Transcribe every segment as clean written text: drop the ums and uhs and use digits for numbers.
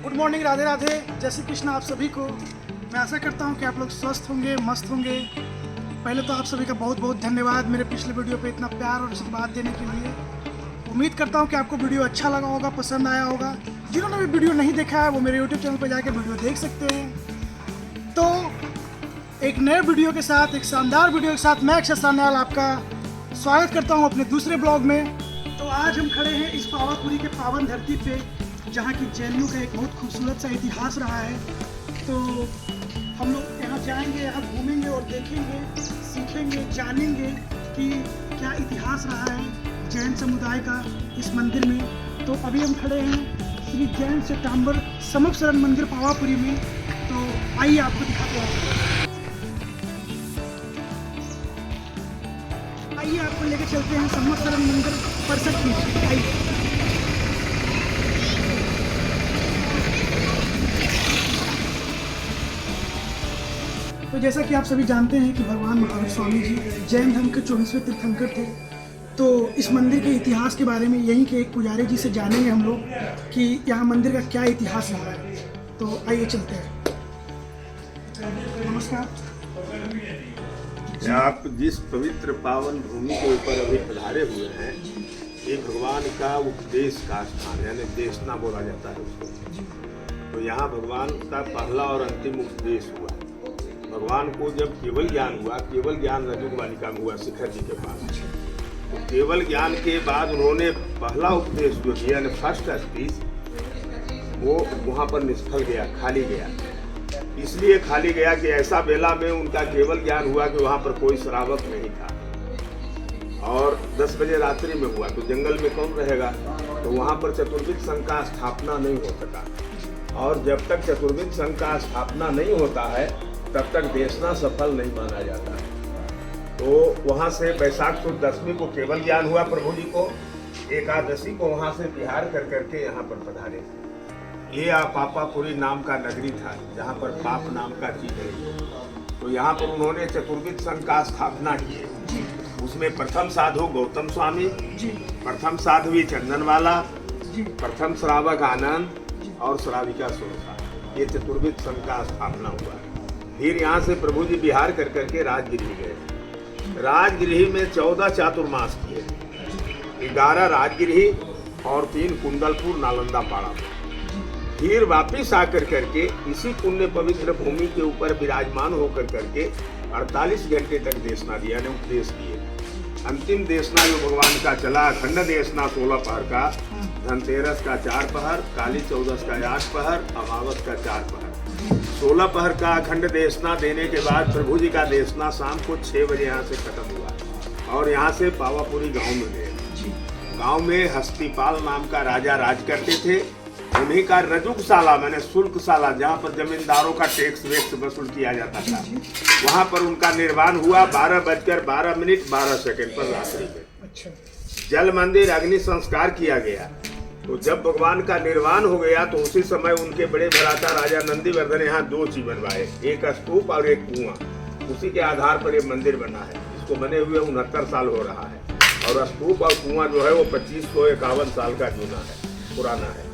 Good morning, Radhe Radhe, जय श्री कृष्ण आप सभी को। मैं आशा करता हूं कि आप लोग स्वस्थ होंगे, मस्त होंगे। पहले तो आप सभी का बहुत बहुत धन्यवाद मेरे पिछले वीडियो पे इतना प्यार और आशीर्वाद देने के लिए। उम्मीद करता हूं कि आपको वीडियो अच्छा लगा होगा, पसंद आया होगा। जिन्होंने भी वीडियो नहीं देखा है वो मेरे यूट्यूब चैनल पर जाकर वीडियो देख सकते हैं। तो एक नए वीडियो के साथ, एक शानदार वीडियो के साथ मैं अक्षय सान्याल आपका स्वागत करता हूँ अपने दूसरे ब्लॉग में। तो आज हम खड़े हैं इस पावापुरी के पावन धरती पे, जहाँ की जैनियों का एक बहुत खूबसूरत सा इतिहास रहा है। तो हम लोग यहाँ जाएंगे, यहाँ घूमेंगे और देखेंगे, सीखेंगे, जानेंगे कि क्या इतिहास रहा है जैन समुदाय का इस मंदिर में। तो अभी हम खड़े हैं श्री जैन श्वेतांबर समवसरण मंदिर पावापुरी में। तो आइए आपको दिखाते हैं, आइए आपको लेकर चलते हैं समवसरण मंदिर परिसर में। आइए। तो जैसा कि आप सभी जानते हैं कि भगवान महावीर स्वामी जी जैन धर्म के 24वें तीर्थंकर थे। तो इस मंदिर के इतिहास के बारे में यहीं के एक पुजारी जी से जानेंगे हम लोग कि यहाँ मंदिर का क्या इतिहास रहा है। तो आइए चलते हैं। नमस्कार। आप जिस पवित्र पावन भूमि के ऊपर अभी पधारे हुए हैं, ये भगवान का उपदेश का स्थान, यानी देशना बोला जाता है उसको। तो यहाँ भगवान का पहला और अंतिम उपदेश हुआ। भगवान को जब केवल ज्ञान हुआ, केवल ज्ञान रजुग बालिका में हुआ शिखर जी के पास। तो केवल ज्ञान के बाद उन्होंने पहला उपदेश जो किया, यानी फर्स्ट स्पीच, वो वहाँ पर निष्फल गया, खाली गया। इसलिए खाली गया कि ऐसा बेला में उनका केवल ज्ञान हुआ कि वहाँ पर कोई श्रावक नहीं था और 10 बजे रात्रि में हुआ। तो जंगल में कौन रहेगा, तो वहाँ पर चतुर्विद संघ का स्थापना नहीं हो सका। और जब तक चतुर्विद संघ का स्थापना नहीं होता है तब तक देशना सफल नहीं माना जाता है। तो वहाँ से वैशाख शुद्ध दशमी को केवल ज्ञान हुआ प्रभु जी को। एकादशी को वहाँ से बिहार कर करके यहाँ पर पधारे। ये पापापुरी नाम का नगरी था, जहाँ पर पाप नाम का चीज है। तो यहाँ पर उन्होंने चतुर्विद संघ का स्थापना की। उसमें प्रथम साधु गौतम स्वामी, प्रथम साध्वी चंदनवाला, प्रथम श्रावक आनंद और श्राविका सुरसा, ये चतुर्विद संघ का स्थापना हुआ। फिर यहाँ से प्रभु जी बिहार कर करके राजगिरी गए। राजगिरी में 14 चातुर्मास किए, 11 राजगिरी और 3 कुंडलपुर नालंदा पाड़ा में। फिर वापिस आकर करके इसी पुण्य पवित्र भूमि के ऊपर विराजमान होकर करके 48 घंटे तक देशना दिया, ने उपदेश दिए। अंतिम देशना जो भगवान का चला, अखंड देशना 16 पहर का, धनतेरस का 4 पहर, काली चौदस का 8 पहर, अमावस का 4 पहर। 16 पहर का अखंड देशना देने के बाद प्रभु जी का देशना शाम को 6 बजे यहाँ से खत्म हुआ और यहाँ से पावापुरी गांव में गए। गांव में हस्तिपाल नाम का राजा राज करते थे। उन्हीं का रजुकशाला, मैंने शुल्कशाला, जहाँ पर जमींदारों का टैक्स वैक्स वसूल किया जाता था, वहाँ पर उनका निर्माण हुआ 12:12 पर रात्रि में। जल मंदिर, अग्नि संस्कार किया गया। तो जब भगवान का निर्वाण हो गया तो उसी समय उनके बड़े भ्राता राजा नंदीवर्धन यहाँ 2 चीज बनवाए, एक स्तूप और एक कुआं। उसी के आधार पर ये मंदिर बना है। इसको बने हुए 69 साल हो रहा है और स्तूप और कुआं जो है वो 2551 साल का पुराना है।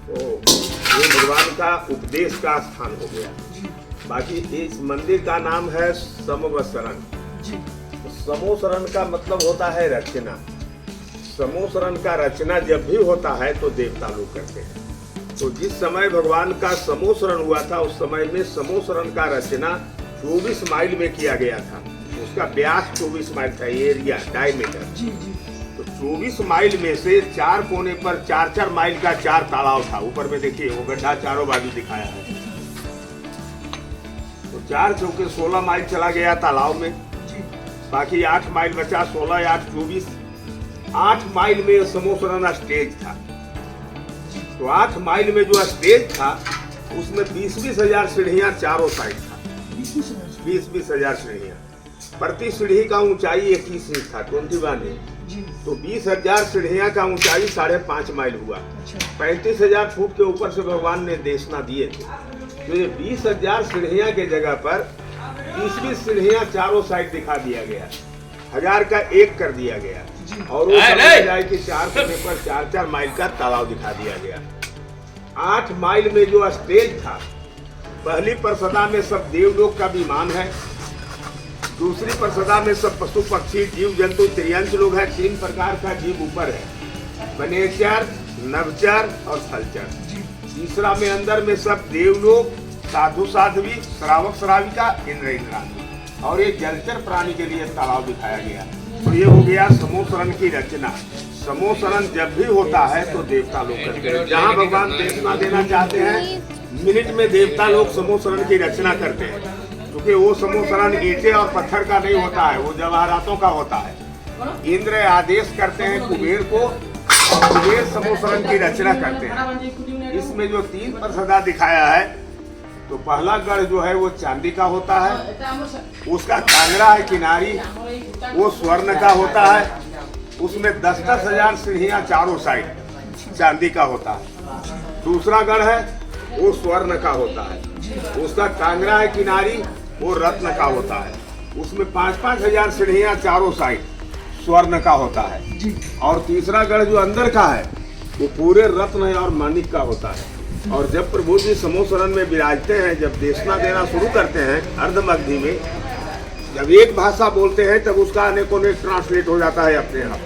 तो ये भगवान का उपदेश का स्थान हो गया। बाकी इस मंदिर का नाम है समवसरण। समवसरण का मतलब होता है रचना। समवसरण का रचना जब भी होता है तो देवता लोग करते हैं। तो जिस समय भगवान का समवसरण हुआ था उस समय में समवसरण का रचना 24 माइल में किया गया था। उसका व्यास 24 माइल था, एरिया डायमीटर। तो 24 माइल में से 4 कोने पर 4-4 माइल का 4 तालाब था। ऊपर में देखिए वो गड्ढा चारों बाजू दिखाया है। तो 4 चौके 16 माइल चला गया तालाब में, बाकी 8 माइल बचा। 16 या 8 24, 8 माइल में समवसरण स्टेज था। तो 8 माइल में जो स्टेज था उसमें 20-20 हजार सीढ़ियाँ चारों साइड था। 20-20 हजार सीढ़ियाँ, प्रति सीढ़ी का ऊंचाई 21 इंच था, 21। तो 20,000 सीढ़ियाँ का ऊंचाई 5.5 माइल हुआ। 35,000 फुट के ऊपर से भगवान ने देशना दिए थे। तो ये 20,000 सीढ़ियाँ के जगह पर 20-20 सीढ़ियाँ चारों साइड दिखा दिया गया। 1000 का 1 कर दिया गया और वो समझ जाए कि 4 कोने पर 4-4 माइल का तालाब दिखा दिया गया। 8 माइल में जो स्टेज था, पहली परसदा में सब देवलोक का विमान है, दूसरी परसदा में सब पशु पक्षी जीव जंतु त्रियंश लोग हैं, 3 प्रकार का जीव ऊपर है, वनेचर, नवचर और थलचर। तीसरा में अंदर में सब देवलोक, साधु साध्वी, श्रावक श्राविका, इंद्र इंद्राणी, और एक जलचर प्राणी के लिए तालाब दिखाया गया। तो ये हो गया समोसरण की रचना। समोसरण जब भी होता है तो देवता लोग करते हैं। जहाँ भगवान देवता देना चाहते हैं, मिनट में देवता लोग समोसरण की रचना करते हैं, क्योंकि वो समोसरण ईंटे और पत्थर का नहीं होता है, वो जवाहरातों का होता है। इंद्र आदेश करते हैं कुबेर को, कुबेर समोसरण की रचना करते हैं। इसमें जो 3 परसदा दिखाया है, तो पहला गढ़ जो है वो चांदी का होता है, उसका कांगड़ा है किनारी, वो स्वर्ण का होता है, उसमें 10-10 हजार सीढ़ियाँ चारों साइड चांदी का होता है। दूसरा गढ़ है वो स्वर्ण का होता है, उसका कांगड़ा है किनारी, वो रत्न का होता है, उसमें 5-5 हजार सीढ़ियाँ चारों साइड स्वर्ण का होता है। और तीसरा गढ़ जो अंदर का है वो पूरे रत्न और माणिक का होता है। और जब प्रभु जी समोसरण में विराजते हैं, जब देशना देना शुरू करते हैं अर्धमगधी में, जब एक भाषा बोलते हैं तब उसका अनेकों ने ट्रांसलेट हो जाता है अपने आप।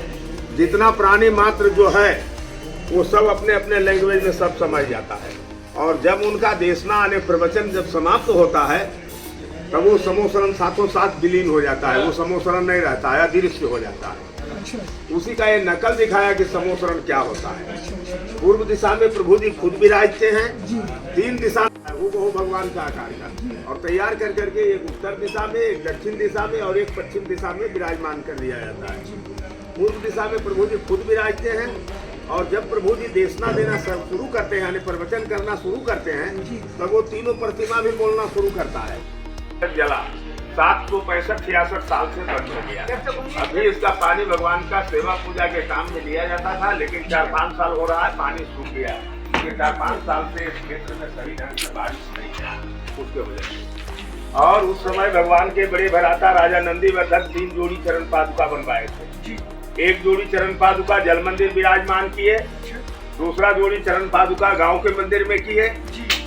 जितना प्राणी मात्र जो है वो सब अपने अपने लैंग्वेज में सब समझ जाता है। और जब उनका देशना अने प्रवचन जब समाप्त होता है, तब वो समोसरण साथों साथ विलीन हो जाता है, वो समोसरण नहीं रहता है, अदृश्य हो जाता है। उसी का ये नकल दिखाया कि समोसरण क्या होता है। पूर्व दिशा में प्रभु जी खुद विराजते हैं, 3 दिशा वो भगवान का आकार का, और तैयार कर करके एक उत्तर दिशा में, एक दक्षिण दिशा में और एक पश्चिम दिशा में विराजमान कर दिया जाता है। पूर्व दिशा में प्रभु जी खुद विराजते हैं, और जब प्रभु जी देशना देना शुरू करते हैं, यानी प्रवचन करना शुरू करते हैं, तब वो तीनों प्रतिमा भी बोलना शुरू करता है। जला 765-66 साल से बंद हो गया। अभी इसका पानी भगवान का सेवा पूजा के काम में लिया जाता था, लेकिन 4-5 साल हो रहा है पानी सूख गया। 4-5 साल से इस क्षेत्र में सही ढंग से बारिश नहीं है, उसके वजह से। और उस समय भगवान के बड़े भराता राजा नंदीवर्धन 3 जोड़ी चरण पादुका बनवाए थे। एक जोड़ी चरण पादुका जल मंदिर विराजमान किए, दूसरा जोड़ी चरण पादुका गांव के मंदिर में किए,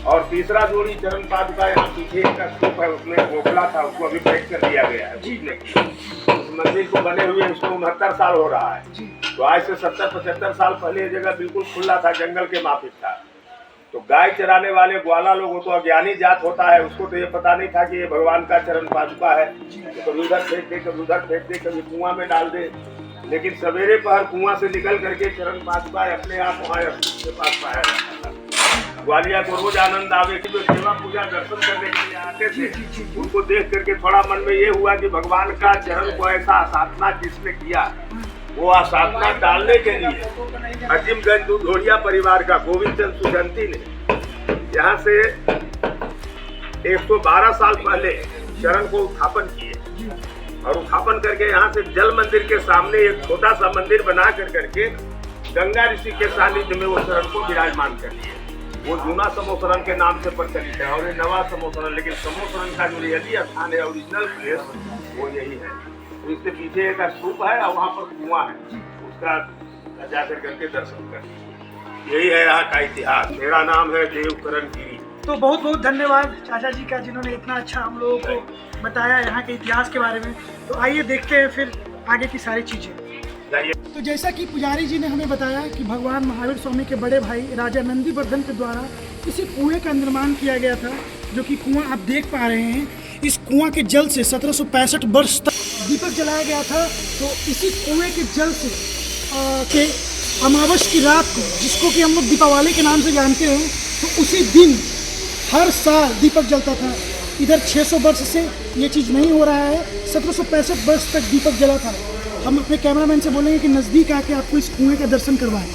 और तीसरा जोड़ी चरण पादुका यहाँ पीछे का स्तूप है, उसमें गोखला था, उसको अभी ब्रेक कर दिया गया है। उस मंदिर को बने हुए उसको 69 साल हो रहा है। तो आज से 70-75 साल पहले ये जगह बिल्कुल खुला था, जंगल के माफिक था। तो गाय चराने वाले ग्वाला लोग, वो तो अज्ञानी जात होता है, उसको तो ये पता नहीं था कि ये भगवान का चरण पादुका है। तो कभी उधर फेंक दे, कभी उधर फेंक दे, कभी कुआं में डाल दे। लेकिन सवेरे पहर कुआं से निकल करके चरण पादुका अपने आप वहाँ के पास पाया जाता था। ग्वालिया को रोज आनंद आवे कि जो सेवा पूजा दर्शन करने के लिए आते थे, उनको देख करके थोड़ा मन में ये हुआ कि भगवान का चरण को ऐसा आसाधना जिसने किया, वो आसाधना डालने के लिए अजीमगंज दूधोड़िया परिवार का गोविंद चंद सुजंती ने यहाँ से 112 साल पहले चरण को उत्थापन किए, और उत्थापन करके यहाँ से जल मंदिर के सामने एक छोटा सा मंदिर बना करके गंगा ऋषि के सानिध्य में वो चरण को विराजमान कर दिए। वो जूना समोसरण के नाम से प्रचलित है, और ये नवा समोसरण, लेकिन समोसरण का जो रियली स्थान है, ओरिजिनल प्लेस, वो यही है। तो इसके पीछे एक स्तूप है और वहाँ पर कुआं है, उसका जाकर करके दर्शन कर। यही है यहाँ का इतिहास। मेरा नाम है देवकरण गिरी। तो बहुत बहुत धन्यवाद चाचा जी का, जिन्होंने इतना अच्छा हम लोगों को बताया यहाँ के इतिहास के बारे में। तो आइए देखते हैं फिर आगे की सारी चीज़ें। तो जैसा कि पुजारी जी ने हमें बताया कि भगवान महावीर स्वामी के बड़े भाई राजा नंदीवर्धन के द्वारा इसी कुएं का निर्माण किया गया था, जो कि कुआं आप देख पा रहे हैं। इस कुआं के जल से 1765 वर्ष तक दीपक जलाया गया था। तो इसी कुएं के जल से के अमावस की रात को, जिसको कि हम लोग दीपावली के नाम से जानते हैं, तो उसी दिन हर साल दीपक जलता था। इधर 600 वर्ष से ये चीज़ नहीं हो रहा है, 1765 वर्ष तक दीपक जला था। हम अपने कैमरामैन से बोलेंगे कि नज़दीक आके आपको इस कुएं का दर्शन करवाएं।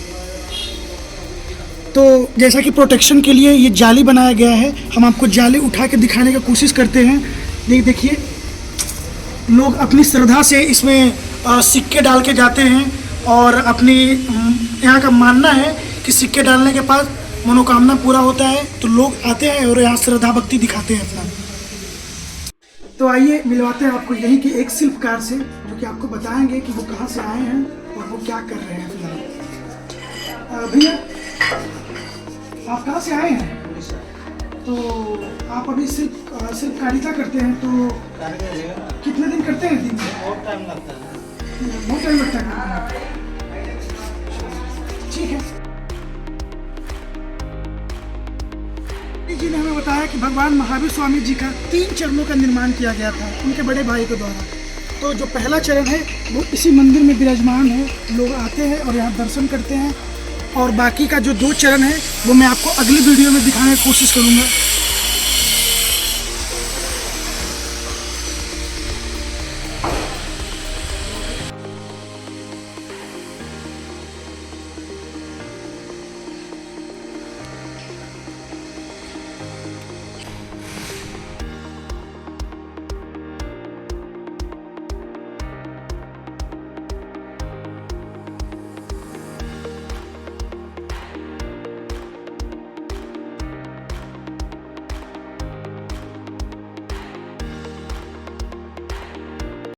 तो जैसा कि प्रोटेक्शन के लिए ये जाली बनाया गया है, हम आपको जाली उठा के दिखाने की कोशिश करते हैं। ये देखिए, लोग अपनी श्रद्धा से इसमें सिक्के डाल के जाते हैं, और अपनी यहाँ का मानना है कि सिक्के डालने के बाद मनोकामना पूरा होता है। तो लोग आते हैं और यहाँ श्रद्धा भक्ति दिखाते हैं अपना। तो आइए मिलवाते हैं आपको यहीं के एक शिल्पकार से, जो कि आपको बताएंगे कि वो कहाँ से आए हैं और वो क्या कर रहे हैं फिलहाल। भैया, आप कहाँ से आए हैं? तो आप अभी सिर्फ कारिका करते हैं, तो कितने दिन करते हैं दिन में? बहुत टाइम लगता है। बहुत टाइम लगता है। ठीक है। जी ने हमें बताया कि भगवान महावीर स्वामी जी का 3 चरणों का निर्माण किया गया था उनके बड़े भाई के द्वारा। तो जो पहला चरण है वो इसी मंदिर में विराजमान है, लोग आते हैं और यहाँ दर्शन करते हैं। और बाकी का जो 2 चरण है वो मैं आपको अगली वीडियो में दिखाने की कोशिश करूँगा।